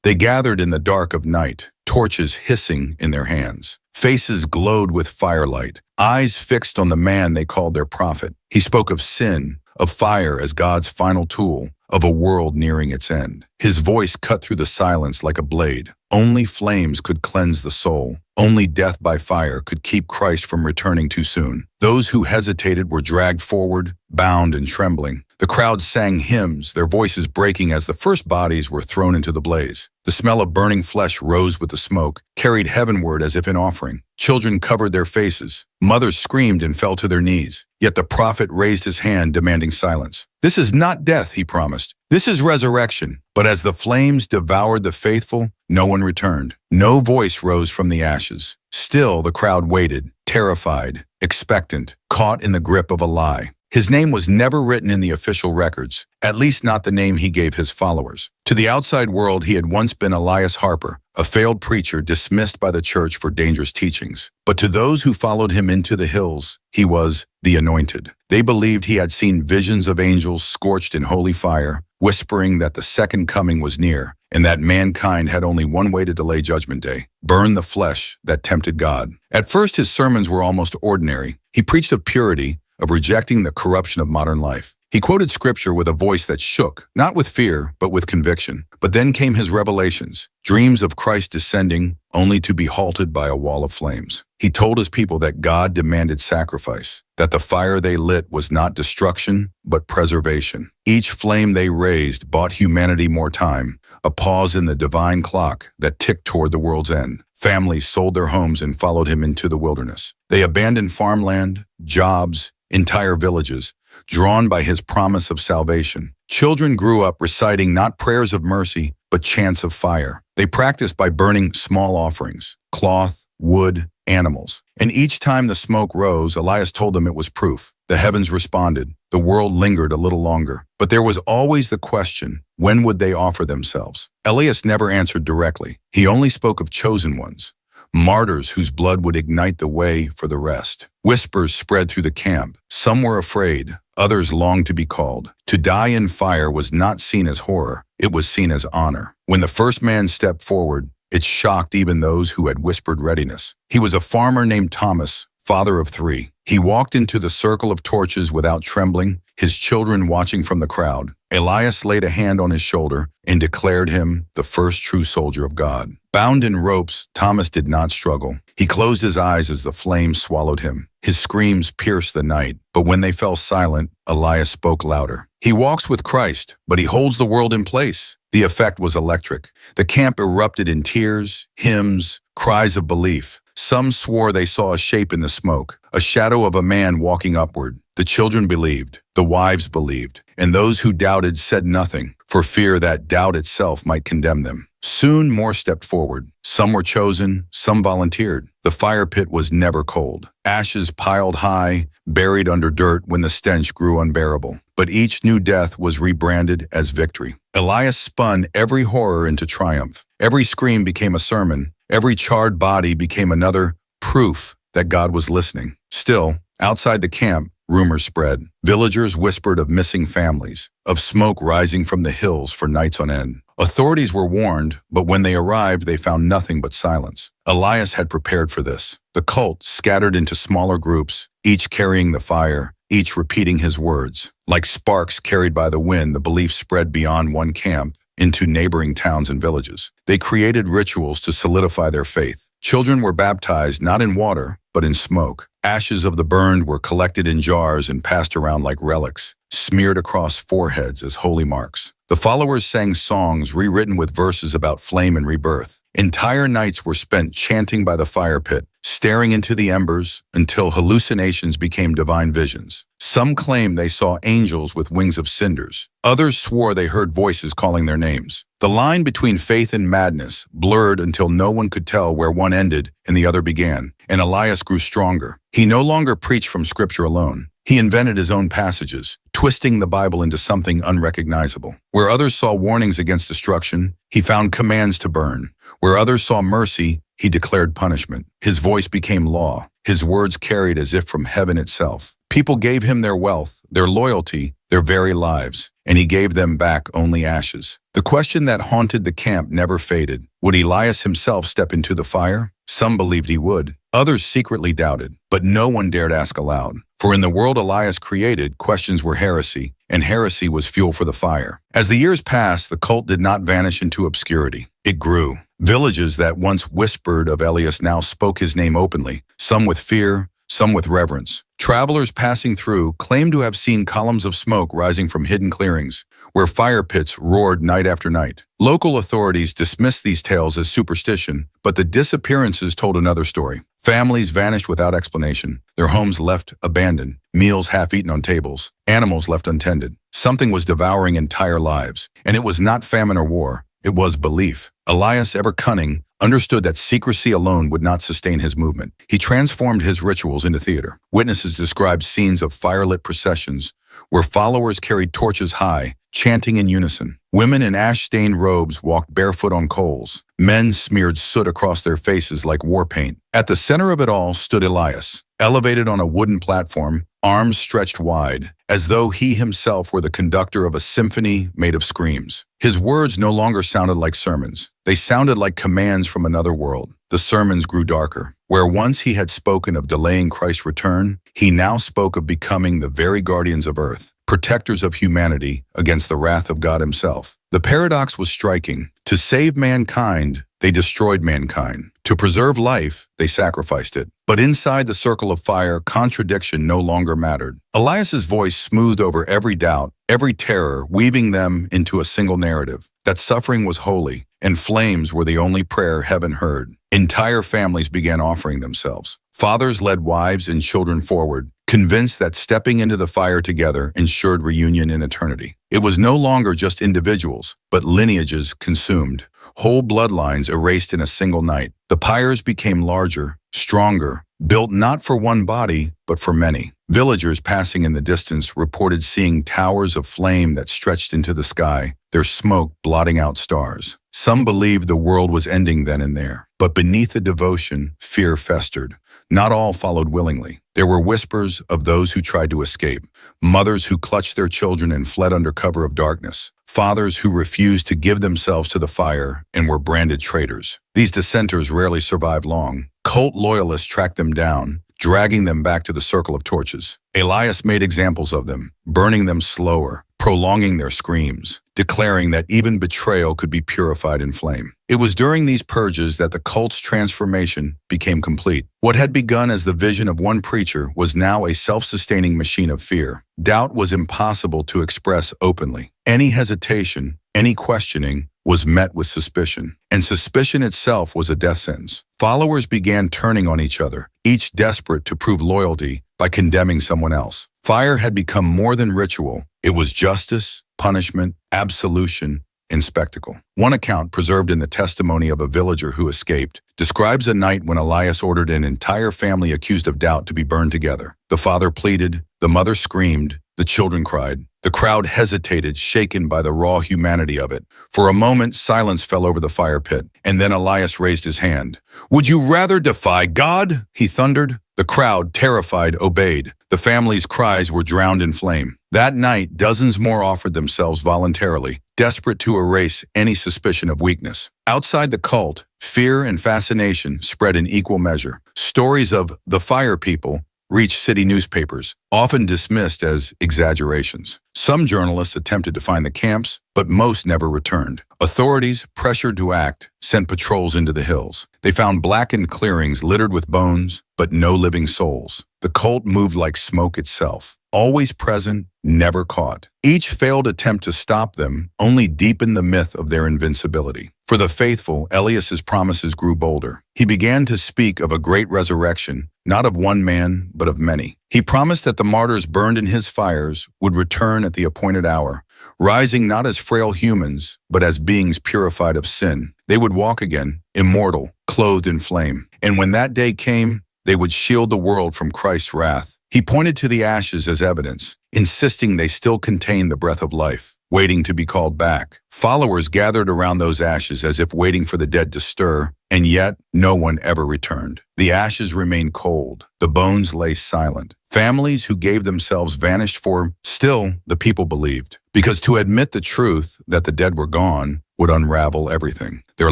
They gathered in the dark of night, torches hissing in their hands. Faces glowed with firelight, eyes fixed on the man they called their prophet. He spoke of sin, of fire as God's final tool, of a world nearing its end. His voice cut through the silence like a blade. Only flames could cleanse the soul. Only death by fire could keep Christ from returning too soon. Those who hesitated were dragged forward, bound and trembling. The crowd sang hymns, their voices breaking as the first bodies were thrown into the blaze. The smell of burning flesh rose with the smoke, carried heavenward as if in offering. Children covered their faces. Mothers screamed and fell to their knees. Yet the prophet raised his hand, demanding silence. "This is not death," he promised. "This is resurrection." But as the flames devoured the faithful, no one returned. No voice rose from the ashes. Still, the crowd waited, terrified, expectant, caught in the grip of a lie. His name was never written in the official records, at least not the name he gave his followers. To the outside world, he had once been Elias Harper, a failed preacher dismissed by the church for dangerous teachings. But to those who followed him into the hills, he was the Anointed. They believed he had seen visions of angels scorched in holy fire, whispering that the second coming was near, and that mankind had only one way to delay Judgment Day: burn the flesh that tempted God. At first, his sermons were almost ordinary. He preached of purity, of rejecting the corruption of modern life. He quoted scripture with a voice that shook, not with fear, but with conviction. But then came his revelations, dreams of Christ descending, only to be halted by a wall of flames. He told his people that God demanded sacrifice, that the fire they lit was not destruction, but preservation. Each flame they raised bought humanity more time, a pause in the divine clock that ticked toward the world's end. Families sold their homes and followed him into the wilderness. They abandoned farmland, jobs, entire villages, drawn by his promise of salvation. Children grew up reciting not prayers of mercy, but chants of fire. They practiced by burning small offerings, cloth, wood, animals. And each time the smoke rose, Elias told them it was proof. The heavens responded. The world lingered a little longer. But there was always the question, when would they offer themselves? Elias never answered directly. He only spoke of chosen ones, martyrs whose blood would ignite the way for the rest. Whispers spread through the camp. Some were afraid. Others longed to be called. To die in fire was not seen as horror. It was seen as honor. When the first man stepped forward, it shocked even those who had whispered readiness. He was a farmer named Thomas, father of 3. He walked into the circle of torches without trembling, his children watching from the crowd. Elias laid a hand on his shoulder and declared him the first true soldier of God. Bound in ropes, Thomas did not struggle. He closed his eyes as the flames swallowed him. His screams pierced the night, but when they fell silent, Elias spoke louder. He walks with Christ, but he holds the world in place. The effect was electric. The camp erupted in tears, hymns, cries of belief. Some swore they saw a shape in the smoke, a shadow of a man walking upward. The children believed, the wives believed, and those who doubted said nothing, for fear that doubt itself might condemn them. Soon more stepped forward. Some were chosen, some volunteered. The fire pit was never cold. Ashes piled high, buried under dirt when the stench grew unbearable. But each new death was rebranded as victory. Elias spun every horror into triumph. Every scream became a sermon. Every charred body became another proof that God was listening. Still, outside the camp, rumors spread. Villagers whispered of missing families, of smoke rising from the hills for nights on end. Authorities were warned, but when they arrived, they found nothing but silence. Elias had prepared for this. The cult scattered into smaller groups, each carrying the fire, each repeating his words. Like sparks carried by the wind, the belief spread beyond one camp into neighboring towns and villages. They created rituals to solidify their faith. Children were baptized not in water, but in smoke. Ashes of the burned were collected in jars and passed around like relics, smeared across foreheads as holy marks. The followers sang songs rewritten with verses about flame and rebirth. Entire nights were spent chanting by the fire pit, staring into the embers until hallucinations became divine visions. Some claimed they saw angels with wings of cinders. Others swore they heard voices calling their names. The line between faith and madness blurred until no one could tell where one ended and the other began, and Elias grew stronger. He no longer preached from scripture alone. He invented his own passages, twisting the Bible into something unrecognizable. Where others saw warnings against destruction, he found commands to burn. Where others saw mercy, he declared punishment. His voice became law, his words carried as if from heaven itself. People gave him their wealth, their loyalty, their very lives, and he gave them back only ashes. The question that haunted the camp never faded. Would Elias himself step into the fire? Some believed he would. Others secretly doubted, but no one dared ask aloud. For in the world Elias created, questions were heresy, and heresy was fuel for the fire. As the years passed, the cult did not vanish into obscurity. It grew. Villages that once whispered of Elias now spoke his name openly, some with fear, some with reverence. Travelers passing through claimed to have seen columns of smoke rising from hidden clearings, where fire pits roared night after night. Local authorities dismissed these tales as superstition, but the disappearances told another story. Families vanished without explanation, their homes left abandoned, meals half-eaten on tables, animals left untended. Something was devouring entire lives, and it was not famine or war, it was belief. Elias, ever cunning, understood that secrecy alone would not sustain his movement. He transformed his rituals into theater. Witnesses described scenes of firelit processions where followers carried torches high, chanting in unison. Women in ash-stained robes walked barefoot on coals. Men smeared soot across their faces like war paint. At the center of it all stood Elias, elevated on a wooden platform, arms stretched wide, as though he himself were the conductor of a symphony made of screams. His words no longer sounded like sermons. They sounded like commands from another world. The sermons grew darker. Where once he had spoken of delaying Christ's return, he now spoke of becoming the very guardians of earth, protectors of humanity against the wrath of God himself. The paradox was striking. To save mankind, they destroyed mankind. To preserve life, they sacrificed it. But inside the circle of fire, contradiction no longer mattered. Elias's voice smoothed over every doubt, every terror, weaving them into a single narrative, that suffering was holy, and flames were the only prayer heaven heard. Entire families began offering themselves. Fathers led wives and children forward, convinced that stepping into the fire together ensured reunion in eternity. It was no longer just individuals, but lineages consumed, whole bloodlines erased in a single night. The pyres became larger, stronger, built not for one body, but for many. Villagers passing in the distance reported seeing towers of flame that stretched into the sky, their smoke blotting out stars. Some believed the world was ending then and there, but beneath the devotion, fear festered. Not all followed willingly. There were whispers of those who tried to escape, mothers who clutched their children and fled under cover of darkness, fathers who refused to give themselves to the fire and were branded traitors. These dissenters rarely survived long. Cult loyalists tracked them down, dragging them back to the circle of torches. Elias made examples of them, burning them slower, prolonging their screams, declaring that even betrayal could be purified in flame. It was during these purges that the cult's transformation became complete. What had begun as the vision of one preacher was now a self-sustaining machine of fear. Doubt was impossible to express openly. Any hesitation, any questioning, was met with suspicion, and suspicion itself was a death sentence. Followers began turning on each other, each desperate to prove loyalty by condemning someone else. Fire had become more than ritual. It was justice, punishment, absolution, and spectacle. One account, preserved in the testimony of a villager who escaped, describes a night when Elias ordered an entire family accused of doubt to be burned together. The father pleaded, the mother screamed, the children cried. The crowd hesitated, shaken by the raw humanity of it. For a moment, silence fell over the fire pit, and then Elias raised his hand. "Would you rather defy God?" he thundered. The crowd, terrified, obeyed. The family's cries were drowned in flame. That night, dozens more offered themselves voluntarily, desperate to erase any suspicion of weakness. Outside the cult, fear and fascination spread in equal measure. Stories of the fire people reached city newspapers, often dismissed as exaggerations. Some journalists attempted to find the camps, but most never returned. Authorities, pressured to act, sent patrols into the hills. They found blackened clearings littered with bones, but no living souls. The cult moved like smoke itself, always present, never caught. Each failed attempt to stop them only deepened the myth of their invincibility. For the faithful, Elias's promises grew bolder. He began to speak of a great resurrection, not of one man, but of many. He promised that the martyrs burned in his fires would return at the appointed hour, rising not as frail humans, but as beings purified of sin. They would walk again, immortal, clothed in flame. And when that day came, they would shield the world from Christ's wrath. He pointed to the ashes as evidence, insisting they still contained the breath of life, waiting to be called back. Followers gathered around those ashes as if waiting for the dead to stir, and yet no one ever returned. The ashes remained cold. The bones lay silent. Families who gave themselves vanished for, still, the people believed. Because to admit the truth that the dead were gone would unravel everything. Their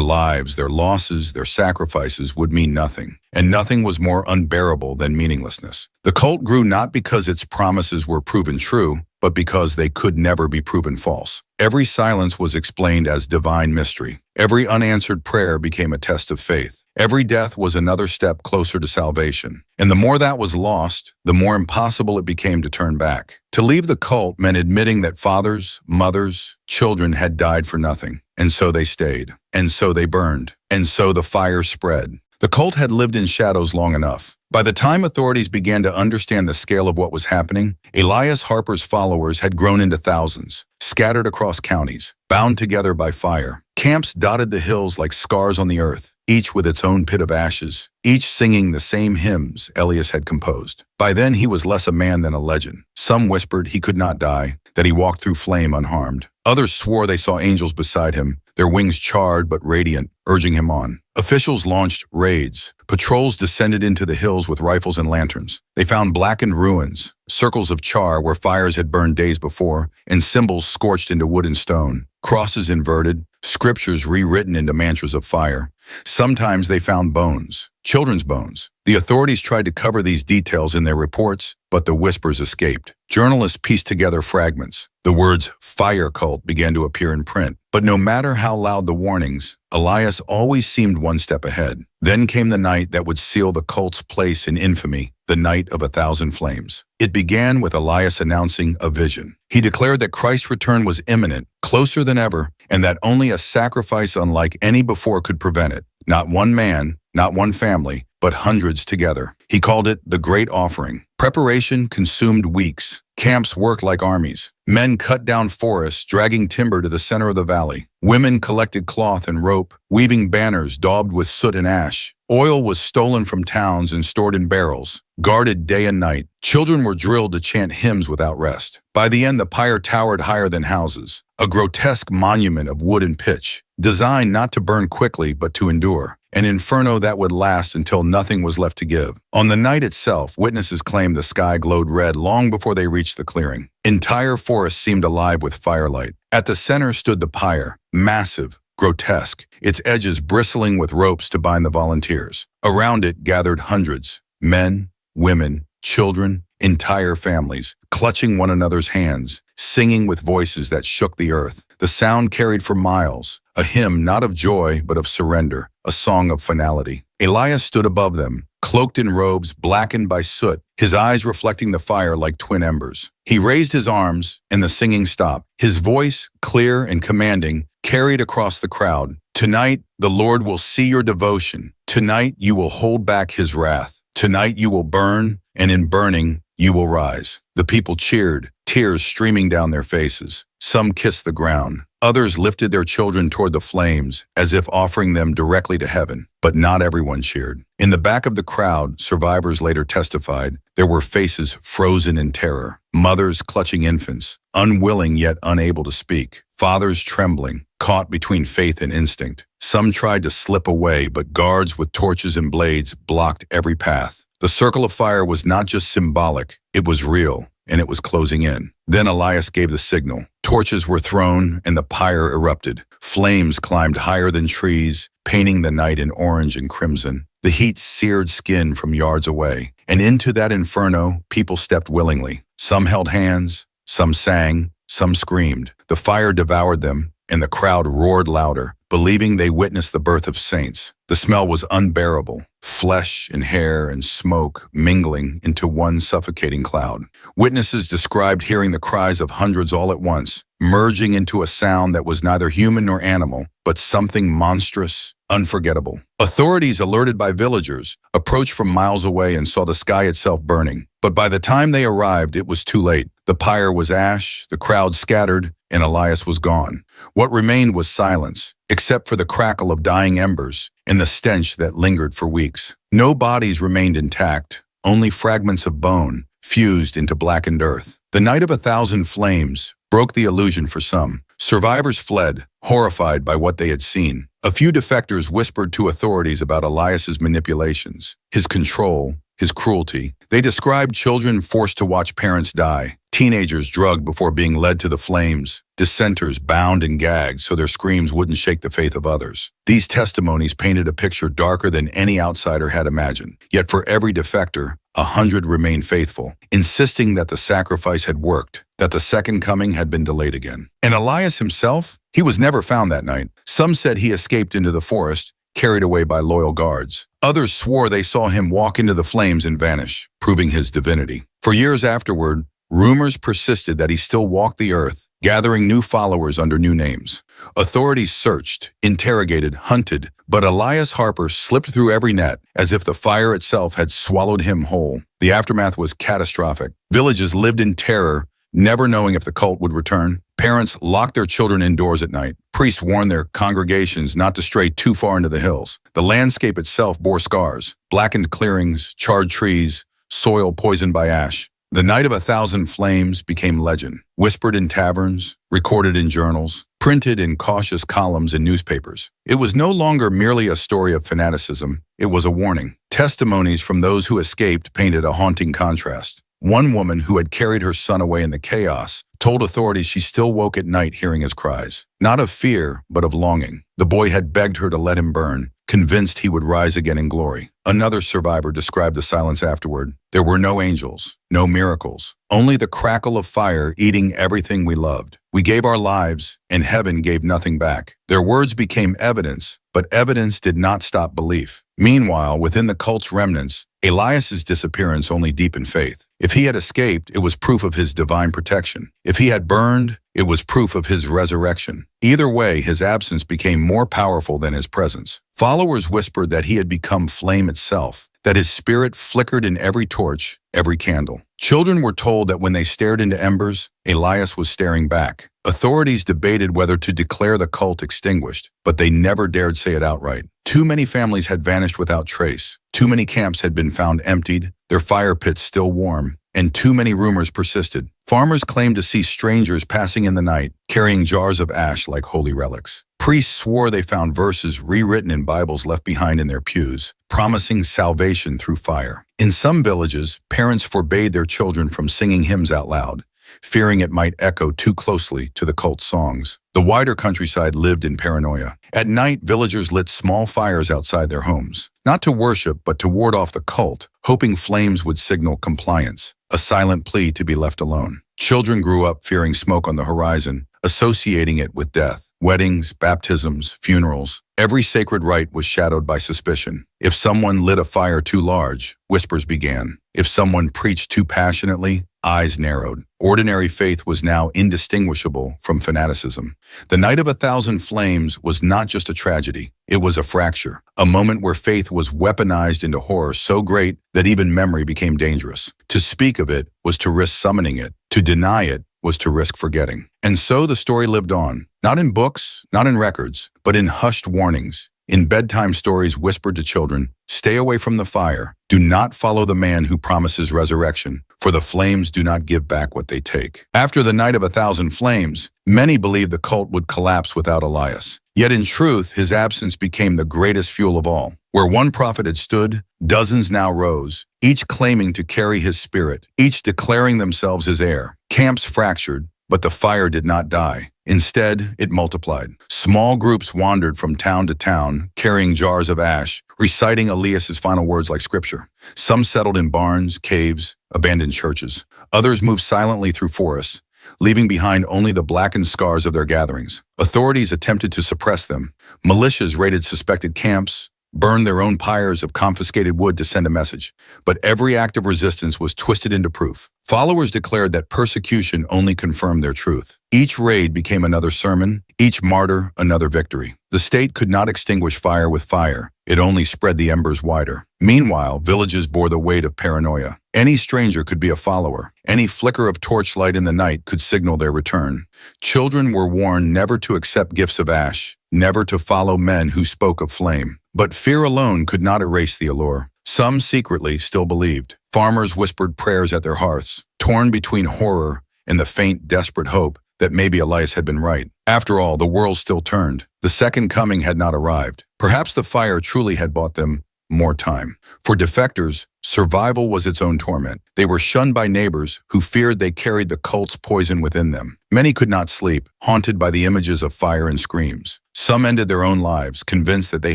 lives, their losses, their sacrifices would mean nothing. And nothing was more unbearable than meaninglessness. The cult grew not because its promises were proven true, but because they could never be proven false. Every silence was explained as divine mystery. Every unanswered prayer became a test of faith. Every death was another step closer to salvation. And the more that was lost, the more impossible it became to turn back. To leave the cult meant admitting that fathers, mothers, children had died for nothing. And so they stayed. And so they burned. And so the fire spread. The cult had lived in shadows long enough. By the time authorities began to understand the scale of what was happening, Elias Harper's followers had grown into thousands, scattered across counties, bound together by fire. Camps dotted the hills like scars on the earth, each with its own pit of ashes, each singing the same hymns Elias had composed. By then he was less a man than a legend. Some whispered he could not die, that he walked through flame unharmed. Others swore they saw angels beside him, their wings charred but radiant, urging him on. Officials launched raids. Patrols descended into the hills with rifles and lanterns. They found blackened ruins, circles of char where fires had burned days before, and symbols scorched into wood and stone, crosses inverted, scriptures rewritten into mantras of fire. Sometimes they found bones, children's bones. The authorities tried to cover these details in their reports, but the whispers escaped. Journalists pieced together fragments. The words fire cult began to appear in print. But no matter how loud the warnings, Elias always seemed one step ahead. Then came the night that would seal the cult's place in infamy, the night of 1,000 flames. It began with Elias announcing a vision. He declared that Christ's return was imminent, closer than ever, and that only a sacrifice unlike any before could prevent it. Not one man, not one family, but hundreds together. He called it the Great Offering. Preparation consumed weeks. Camps worked like armies. Men cut down forests, dragging timber to the center of the valley. Women collected cloth and rope, weaving banners daubed with soot and ash. Oil was stolen from towns and stored in barrels, guarded day and night. Children were drilled to chant hymns without rest. By the end, the pyre towered higher than houses, a grotesque monument of wood and pitch, designed not to burn quickly but to endure. An inferno that would last until nothing was left to give. On the night itself, witnesses claimed the sky glowed red long before they reached the clearing. Entire forests seemed alive with firelight. At the center stood the pyre, massive, grotesque, its edges bristling with ropes to bind the volunteers. Around it gathered hundreds, men, women, children, entire families, clutching one another's hands, singing with voices that shook the earth. The sound carried for miles, a hymn not of joy but of surrender, a song of finality. Elias stood above them, cloaked in robes blackened by soot, his eyes reflecting the fire like twin embers. He raised his arms, and the singing stopped. His voice, clear and commanding, carried across the crowd. Tonight, the Lord will see your devotion. Tonight, you will hold back his wrath. Tonight, you will burn, and in burning, you will rise. The people cheered, tears streaming down their faces. Some kissed the ground. Others lifted their children toward the flames, as if offering them directly to heaven. But not everyone cheered. In the back of the crowd, survivors later testified, there were faces frozen in terror. Mothers clutching infants, unwilling yet unable to speak. Fathers trembling, caught between faith and instinct. Some tried to slip away, but guards with torches and blades blocked every path. The circle of fire was not just symbolic, it was real, and it was closing in. Then Elias gave the signal. Torches were thrown, and the pyre erupted. Flames climbed higher than trees, painting the night in orange and crimson. The heat seared skin from yards away. And into that inferno, people stepped willingly. Some held hands, some sang, some screamed. The fire devoured them, and the crowd roared louder, believing they witnessed the birth of saints. The smell was unbearable, flesh and hair and smoke mingling into one suffocating cloud. Witnesses described hearing the cries of hundreds all at once, merging into a sound that was neither human nor animal, but something monstrous, unforgettable. Authorities, alerted by villagers, approached from miles away and saw the sky itself burning. But by the time they arrived, it was too late. The pyre was ash, the crowd scattered, and Elias was gone. What remained was silence, except for the crackle of dying embers and the stench that lingered for weeks. No bodies remained intact, only fragments of bone fused into blackened earth. The night of 1,000 flames broke the illusion for some. Survivors fled, horrified by what they had seen. A few defectors whispered to authorities about Elias's manipulations, his control, his cruelty. They described children forced to watch parents die, teenagers drugged before being led to the flames, dissenters bound and gagged so their screams wouldn't shake the faith of others. These testimonies painted a picture darker than any outsider had imagined. Yet for every defector, 100 remained faithful, insisting that the sacrifice had worked, that the second coming had been delayed again. And Elias himself? He was never found that night. Some said he escaped into the forest, carried away by loyal guards. Others swore they saw him walk into the flames and vanish, proving his divinity. For years afterward, rumors persisted that he still walked the earth, gathering new followers under new names. Authorities searched, interrogated, hunted, but Elias Harper slipped through every net as if the fire itself had swallowed him whole. The aftermath was catastrophic. Villages lived in terror, never knowing if the cult would return. Parents locked their children indoors at night. Priests warned their congregations not to stray too far into the hills. The landscape itself bore scars: blackened clearings, charred trees, soil poisoned by ash. The Night of 1,000 Flames became legend, whispered in taverns, recorded in journals, printed in cautious columns in newspapers. It was no longer merely a story of fanaticism, it was a warning. Testimonies from those who escaped painted a haunting contrast. One woman who had carried her son away in the chaos told authorities she still woke at night hearing his cries, not of fear, but of longing. The boy had begged her to let him burn, convinced he would rise again in glory. Another survivor described the silence afterward. There were no angels, no miracles, only the crackle of fire eating everything we loved. We gave our lives, and heaven gave nothing back. Their words became evidence, but evidence did not stop belief. Meanwhile, within the cult's remnants, Elias's disappearance only deepened faith. If he had escaped, it was proof of his divine protection. If he had burned, it was proof of his resurrection. Either way, his absence became more powerful than his presence. Followers whispered that he had become flame itself, that his spirit flickered in every torch, every candle. Children were told that when they stared into embers, Elias was staring back. Authorities debated whether to declare the cult extinguished, but they never dared say it outright. Too many families had vanished without trace. Too many camps had been found emptied, their fire pits still warm, and too many rumors persisted. Farmers claimed to see strangers passing in the night, carrying jars of ash like holy relics. Priests swore they found verses rewritten in Bibles left behind in their pews, promising salvation through fire. In some villages, parents forbade their children from singing hymns out loud, fearing it might echo too closely to the cult's songs. The wider countryside lived in paranoia. At night, villagers lit small fires outside their homes, not to worship but to ward off the cult, hoping flames would signal compliance, a silent plea to be left alone. Children grew up fearing smoke on the horizon, associating it with death. Weddings, baptisms, funerals, every sacred rite was shadowed by suspicion. If someone lit a fire too large, whispers began. If someone preached too passionately, eyes narrowed. Ordinary faith was now indistinguishable from fanaticism. The Night of 1,000 Flames was not just a tragedy, it was a fracture, a moment where faith was weaponized into horror so great that even memory became dangerous. To speak of it was to risk summoning it. To deny it was to risk forgetting. And so the story lived on, not in books, not in records, but in hushed warnings. In bedtime stories whispered to children, stay away from the fire. Do not follow the man who promises resurrection, for the flames do not give back what they take. After the Night of 1,000 Flames, many believed the cult would collapse without Elias. Yet in truth, his absence became the greatest fuel of all. Where one prophet had stood, dozens now rose, each claiming to carry his spirit, each declaring themselves his heir. Camps fractured, but the fire did not die. Instead, it multiplied. Small groups wandered from town to town, carrying jars of ash, reciting Elias's final words like scripture. Some settled in barns, caves, abandoned churches. Others moved silently through forests, leaving behind only the blackened scars of their gatherings. Authorities attempted to suppress them. Militias raided suspected camps, burned their own pyres of confiscated wood to send a message. But every act of resistance was twisted into proof. Followers declared that persecution only confirmed their truth. Each raid became another sermon, each martyr another victory. The state could not extinguish fire with fire. It only spread the embers wider. Meanwhile, villages bore the weight of paranoia. Any stranger could be a follower. Any flicker of torchlight in the night could signal their return. Children were warned never to accept gifts of ash, never to follow men who spoke of flame. But fear alone could not erase the allure. Some secretly still believed. Farmers whispered prayers at their hearths, torn between horror and the faint, desperate hope that maybe Elias had been right. After all, the world still turned. The second coming had not arrived. Perhaps the fire truly had bought them more time. For defectors, survival was its own torment. They were shunned by neighbors who feared they carried the cult's poison within them. Many could not sleep, haunted by the images of fire and screams. Some ended their own lives, convinced that they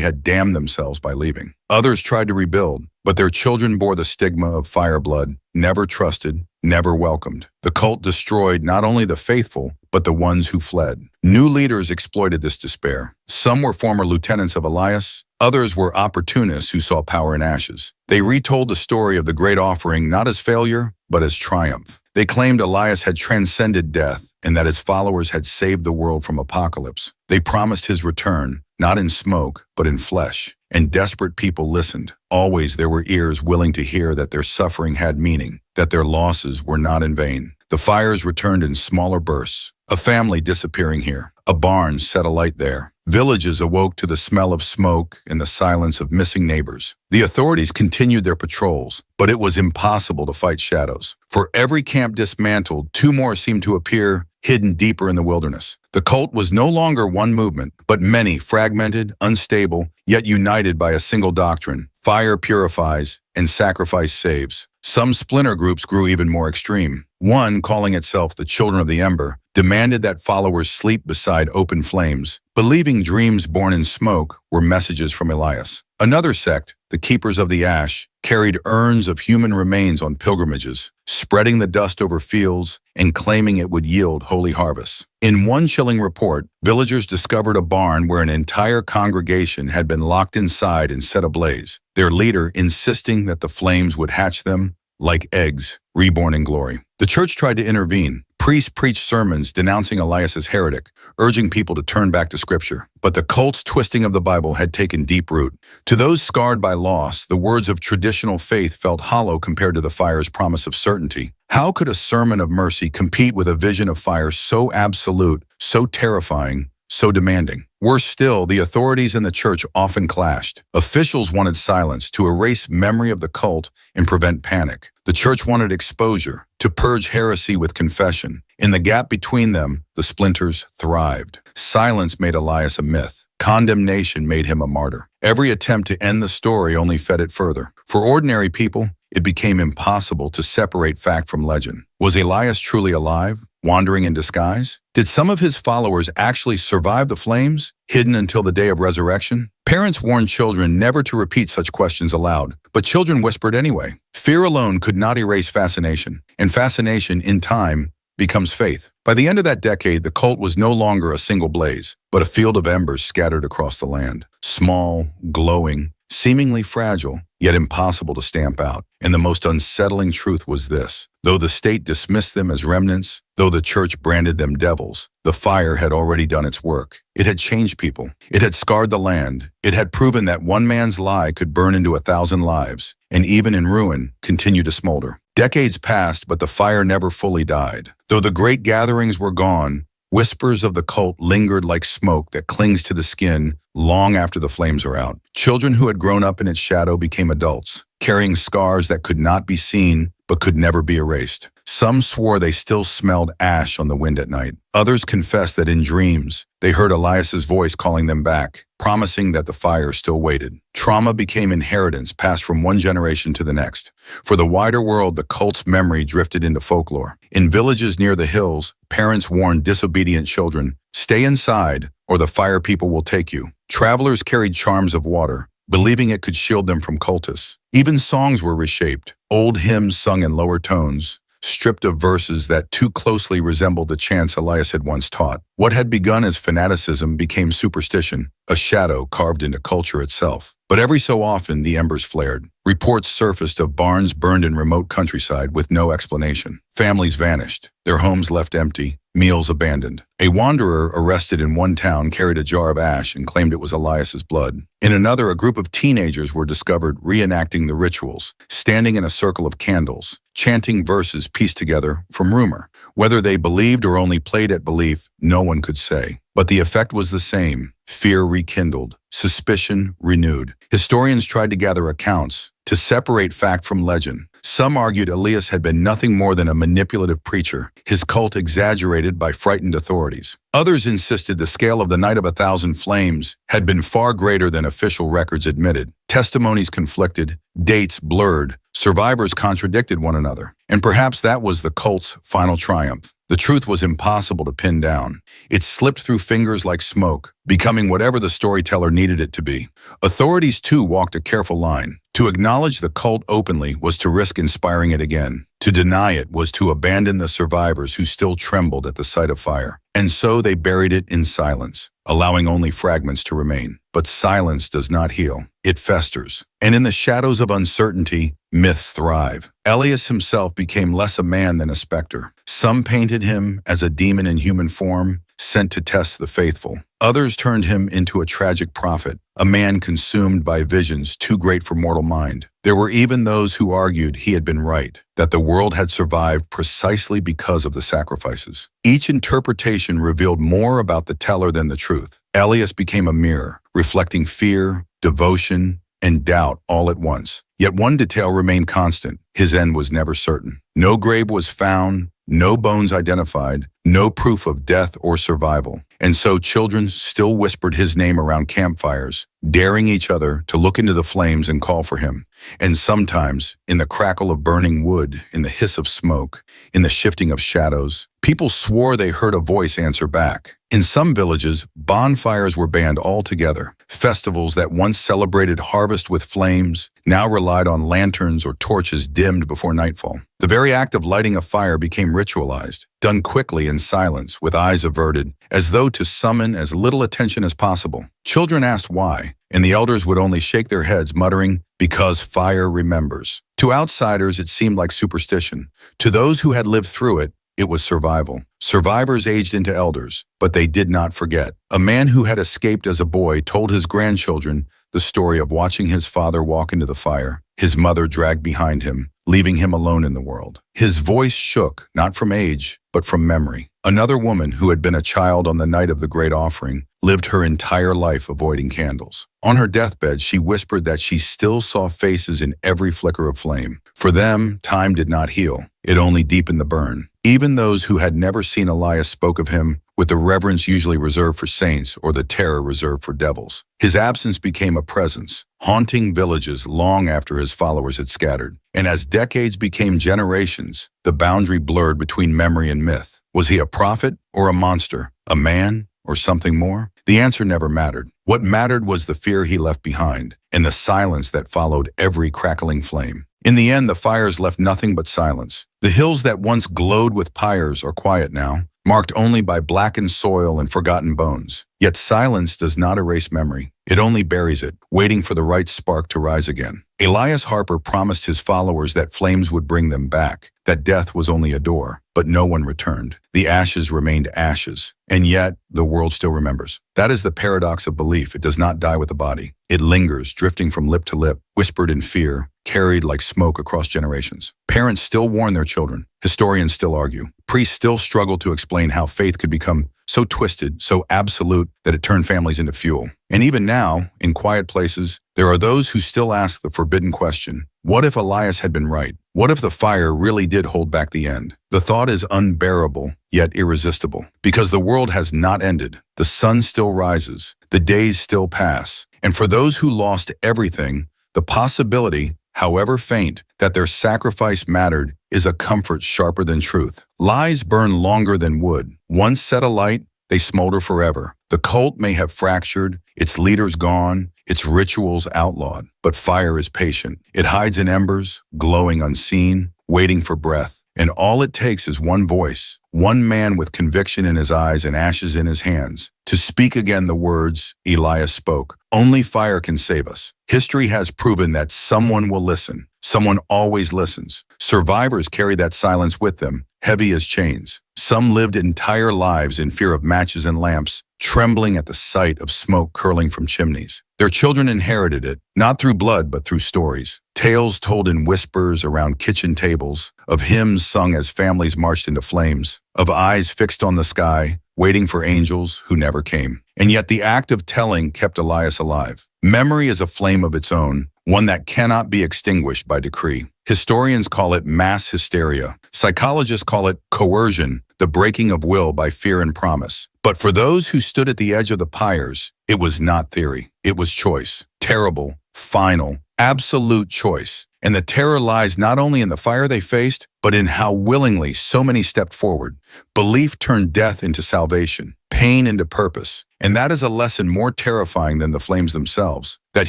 had damned themselves by leaving. Others tried to rebuild, but their children bore the stigma of fire blood, never trusted, never welcomed. The cult destroyed not only the faithful, but the ones who fled. New leaders exploited this despair. Some were former lieutenants of Elias. Others were opportunists who saw power in ashes. They retold the story of the great offering not as failure, but as triumph. They claimed Elias had transcended death and that his followers had saved the world from apocalypse. They promised his return, not in smoke, but in flesh. And desperate people listened. Always there were ears willing to hear that their suffering had meaning, that their losses were not in vain. The fires returned in smaller bursts. A family disappearing here. A barn set alight there. Villages awoke to the smell of smoke and the silence of missing neighbors. The authorities continued their patrols, but it was impossible to fight shadows. For every camp dismantled, two more seemed to appear, hidden deeper in the wilderness. The cult was no longer one movement, but many, fragmented, unstable, yet united by a single doctrine. Fire purifies and sacrifice saves. Some splinter groups grew even more extreme. One, calling itself the Children of the Ember, demanded that followers sleep beside open flames, believing dreams born in smoke were messages from Elias. Another sect, the Keepers of the Ash, carried urns of human remains on pilgrimages, spreading the dust over fields and claiming it would yield holy harvests. In one chilling report, villagers discovered a barn where an entire congregation had been locked inside and set ablaze, their leader insisting that the flames would hatch them like eggs, reborn in glory. The church tried to intervene. Priests preached sermons denouncing Elias as heretic, urging people to turn back to Scripture. But the cult's twisting of the Bible had taken deep root. To those scarred by loss, the words of traditional faith felt hollow compared to the fire's promise of certainty. How could a sermon of mercy compete with a vision of fire so absolute, so terrifying, so demanding? Worse still, the authorities and the church often clashed. Officials wanted silence to erase memory of the cult and prevent panic. The church wanted exposure to purge heresy with confession. In the gap between them, the splinters thrived. Silence made Elias a myth. Condemnation made him a martyr. Every attempt to end the story only fed it further. For ordinary people, it became impossible to separate fact from legend. Was Elias truly alive, wandering in disguise? Did some of his followers actually survive the flames, hidden until the day of resurrection? Parents warned children never to repeat such questions aloud, but children whispered anyway. Fear alone could not erase fascination, and fascination, in time, becomes faith. By the end of that decade, the cult was no longer a single blaze, but a field of embers scattered across the land. Small, glowing, seemingly fragile, yet impossible to stamp out. And the most unsettling truth was this: though the state dismissed them as remnants, though the church branded them devils, the fire had already done its work. It had changed people. It had scarred the land. It had proven that one man's lie could burn into 1,000 lives, and even in ruin, continue to smolder. Decades passed, but the fire never fully died. Though the great gatherings were gone, whispers of the cult lingered like smoke that clings to the skin long after the flames are out. Children who had grown up in its shadow became adults, carrying scars that could not be seen but could never be erased. Some swore they still smelled ash on the wind at night. Others confessed that in dreams, they heard Elias's voice calling them back, promising that the fire still waited. Trauma became inheritance passed from one generation to the next. For the wider world, the cult's memory drifted into folklore. In villages near the hills, parents warned disobedient children, "Stay inside, or the fire people will take you." Travelers carried charms of water, believing it could shield them from cultists. Even songs were reshaped, old hymns sung in lower tones, stripped of verses that too closely resembled the chants Elias had once taught. What had begun as fanaticism became superstition, a shadow carved into culture itself. But every so often, the embers flared. Reports surfaced of barns burned in remote countryside with no explanation. Families vanished, their homes left empty, meals abandoned. A wanderer arrested in one town carried a jar of ash and claimed it was Elias's blood. In another, a group of teenagers were discovered reenacting the rituals, standing in a circle of candles, chanting verses pieced together from rumor. Whether they believed or only played at belief, no one could say. But the effect was the same. Fear rekindled, suspicion renewed. Historians tried to gather accounts, to separate fact from legend. Some argued Elias had been nothing more than a manipulative preacher, his cult exaggerated by frightened authorities. Others insisted the scale of the Night of a Thousand Flames had been far greater than official records admitted. Testimonies conflicted, dates blurred, survivors contradicted one another. And perhaps that was the cult's final triumph. The truth was impossible to pin down. It slipped through fingers like smoke, becoming whatever the storyteller needed it to be. Authorities, too, walked a careful line. To acknowledge the cult openly was to risk inspiring it again. To deny it was to abandon the survivors who still trembled at the sight of fire. And so they buried it in silence, allowing only fragments to remain. But silence does not heal. It festers. And in the shadows of uncertainty, myths thrive. Elias himself became less a man than a specter. Some painted him as a demon in human form, sent to test the faithful. Others turned him into a tragic prophet, a man consumed by visions too great for mortal mind. There were even those who argued he had been right, that the world had survived precisely because of the sacrifices. Each interpretation revealed more about the teller than the truth. Elias became a mirror, reflecting fear, devotion, and doubt all at once. Yet one detail remained constant. His end was never certain. No grave was found, no bones identified, no proof of death or survival. And so children still whispered his name around campfires, daring each other to look into the flames and call for him. And sometimes, in the crackle of burning wood, in the hiss of smoke, in the shifting of shadows, people swore they heard a voice answer back. In some villages, bonfires were banned altogether. Festivals that once celebrated harvest with flames now relied on lanterns or torches dimmed before nightfall. The very act of lighting a fire became ritualized, done quickly in silence, with eyes averted, as though to summon as little attention as possible. Children asked why, and the elders would only shake their heads, muttering, "Because fire remembers." To outsiders, it seemed like superstition. To those who had lived through it, it was survival. Survivors aged into elders, but they did not forget. A man who had escaped as a boy told his grandchildren the story of watching his father walk into the fire, his mother dragged behind him, leaving him alone in the world. His voice shook, not from age, but from memory. Another woman who had been a child on the night of the great offering lived her entire life avoiding candles. On her deathbed, she whispered that she still saw faces in every flicker of flame. For them, time did not heal. It only deepened the burn. Even those who had never seen Elias spoke of him with the reverence usually reserved for saints or the terror reserved for devils. His absence became a presence, haunting villages long after his followers had scattered. And as decades became generations, the boundary blurred between memory and myth. Was he a prophet or a monster? A man or something more? The answer never mattered. What mattered was the fear he left behind and the silence that followed every crackling flame. In the end, the fires left nothing but silence. The hills that once glowed with pyres are quiet now, marked only by blackened soil and forgotten bones. Yet silence does not erase memory. It only buries it, waiting for the right spark to rise again. Elias Harper promised his followers that flames would bring them back, that death was only a door, but no one returned. The ashes remained ashes, and yet the world still remembers. That is the paradox of belief. It does not die with the body. It lingers, drifting from lip to lip, whispered in fear, carried like smoke across generations. Parents still warn their children. Historians still argue. Priests still struggle to explain how faith could become so twisted, so absolute, that it turned families into fuel. And even now, in quiet places, there are those who still ask the forbidden question, what if Elias had been right? What if the fire really did hold back the end? The thought is unbearable, yet irresistible. Because the world has not ended. The sun still rises. The days still pass. And for those who lost everything, the possibility, however faint, that their sacrifice mattered is a comfort sharper than truth. Lies burn longer than wood. Once set alight, they smolder forever. The cult may have fractured, its leaders gone, its rituals outlawed, but fire is patient. It hides in embers, glowing unseen, waiting for breath. And all it takes is one voice, one man with conviction in his eyes and ashes in his hands, to speak again the words Elias spoke. Only fire can save us. History has proven that someone will listen. Someone always listens. Survivors carry that silence with them, heavy as chains. Some lived entire lives in fear of matches and lamps, trembling at the sight of smoke curling from chimneys. Their children inherited it, not through blood but through stories. Tales told in whispers around kitchen tables, of hymns sung as families marched into flames, of eyes fixed on the sky, waiting for angels who never came. And yet the act of telling kept Elias alive. Memory is a flame of its own, one that cannot be extinguished by decree. Historians call it mass hysteria. Psychologists call it coercion, the breaking of will by fear and promise. But for those who stood at the edge of the pyres, it was not theory. It was choice. Terrible, final, absolute choice. And the terror lies not only in the fire they faced, but in how willingly so many stepped forward. Belief turned death into salvation, pain into purpose. And that is a lesson more terrifying than the flames themselves, that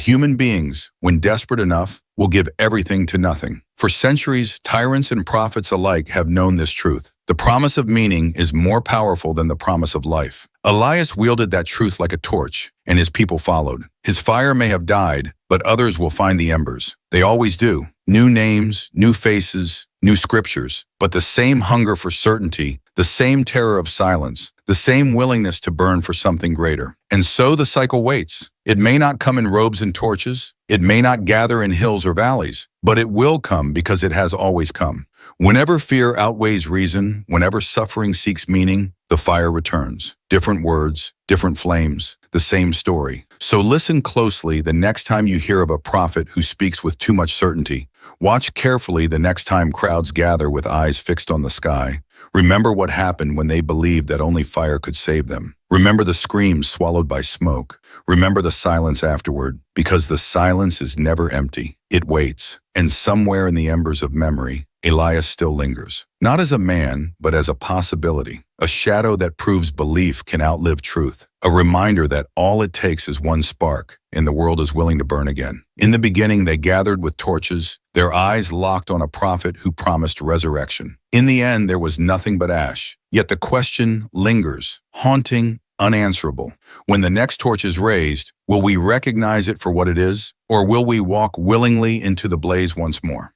human beings, when desperate enough, will give everything to nothing. For centuries, tyrants and prophets alike have known this truth. The promise of meaning is more powerful than the promise of life. Elias wielded that truth like a torch, and his people followed. His fire may have died, but others will find the embers. They always do. New names, new faces, new scriptures, but the same hunger for certainty, the same terror of silence, the same willingness to burn for something greater. And so the cycle waits. It may not come in robes and torches, it may not gather in hills or valleys, but it will come because it has always come. Whenever fear outweighs reason, whenever suffering seeks meaning, the fire returns. Different words, different flames, the same story. So listen closely the next time you hear of a prophet who speaks with too much certainty. Watch carefully the next time crowds gather with eyes fixed on the sky. Remember what happened when they believed that only fire could save them. Remember the screams swallowed by smoke. Remember the silence afterward, because the silence is never empty. It waits, and somewhere in the embers of memory, Elias still lingers. Not as a man, but as a possibility. A shadow that proves belief can outlive truth. A reminder that all it takes is one spark, and the world is willing to burn again. In the beginning, they gathered with torches, their eyes locked on a prophet who promised resurrection. In the end, there was nothing but ash. Yet the question lingers, haunting, unanswerable. When the next torch is raised, will we recognize it for what it is, or will we walk willingly into the blaze once more?